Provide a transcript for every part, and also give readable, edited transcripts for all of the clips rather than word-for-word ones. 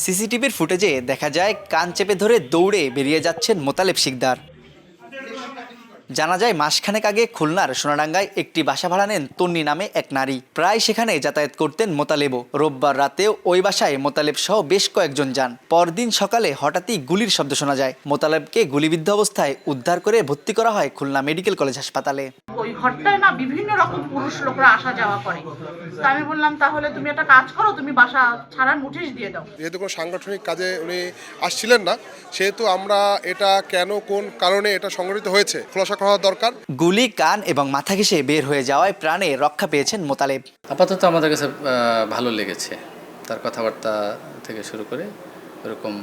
সিসিটিভির ফুটেজে দেখা যায় কান চেপে ধরে দৌড়ে বেরিয়ে যাচ্ছেন মোতালেব শিকদার। জানা যায় মাসখানেক আগে খুলনার সোনাডাঙ্গায় একটি বাসা ভাড়া নেন তন্নি নামে এক নারী। প্রায় সেখানে যাতায়াত করতেন মোতালেবও। রোববার রাতেও ওই বাসায় মোতালেব সহ বেশ কয়েকজন যান। পরদিন সকালে হঠাৎই গুলির শব্দ শোনা যায়। মোতালেবকে গুলিবিদ্ধ অবস্থায় উদ্ধার করে ভর্তি করা হয় খুলনা মেডিকেল কলেজ হাসপাতালে। ওই ঘরটায় না বিভিন্ন রকম পুরুষ লোকরা আসা যাওয়া করে। তো আমি বললাম তাহলে তুমি একটা কাজ করো, তুমি বাসা ছাড়ার নোটিশ দিয়ে দাও। যেহেতু কোনো সাংগঠনিক কাজে উনি আসছিলেন না, সেহেতু আমরা এটা কেন কোন কারণে এটা সংঘটিত হয়েছে খোলাসা করা দরকার। গুলি কান এবং মাথা ঘেঁষে বের হয়ে যাওয়ায় প্রাণে রক্ষা পেয়েছেন মোতালেব। আপাতত আমাদের কাছে ভালো লেগেছে। তার কথাবার্তা থেকে শুরু করে এরকম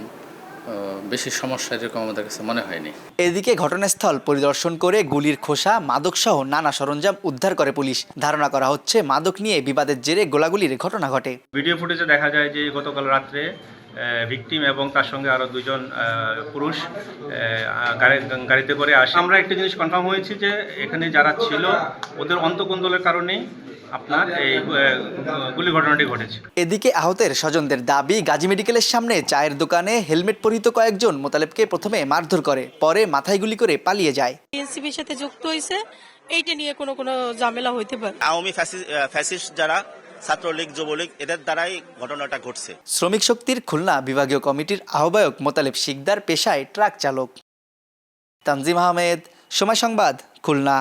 বেশি সমস্যা এরকম আমাদের কাছে মনে হয়নি। এদিকে ঘটনাস্থল পরিদর্শন করে গুলির খোসা, মাদকসহ নানা সরঞ্জাম উদ্ধার করে পুলিশ। ধারণা করা হচ্ছে মাদক নিয়ে বিবাদের জেরে গোলাগুলির ঘটনা ঘটে। ভিডিও ফুটেজে দেখা যায় যে গতকাল রাত্রে ভিকটিম এবং তার সঙ্গে আরও দুজন পুরুষ গাড়িতে করে আসে। আমরা একটা জিনিস কনফার্ম হয়েছি যে এখানে যারা ছিল ওদের অন্তঃকন্দলের কারণেই আপনার এই গুলি ঘটনাটি ঘটেছে। এদিকে আহতের স্বজনদের দাবি, গাজী মেডিকেলের সামনে চায়ের দোকানে হেলমেট পরিহিত কয়েকজন মোতালেবকে প্রথমে মারধর করে, পরে মাথায় গুলি করে পালিয়ে যায়। এনসিপির সাথে যুক্ত হয়েছে, এইটা নিয়ে কোনো ঝামেলা হইতে পারে। আওয়ামী ফ্যাসিস্ট যারা ছাত্রলীগ, যুবলীগ, এদের দ্বারাই ঘটনাটা ঘটছে। শ্রমিক শক্তির খুলনা বিভাগীয় কমিটির আহ্বায়ক মোতালেব শিকদার পেশায় ট্রাক চালক। তানজিম আহমেদ, সময় সংবাদ, খুলনা।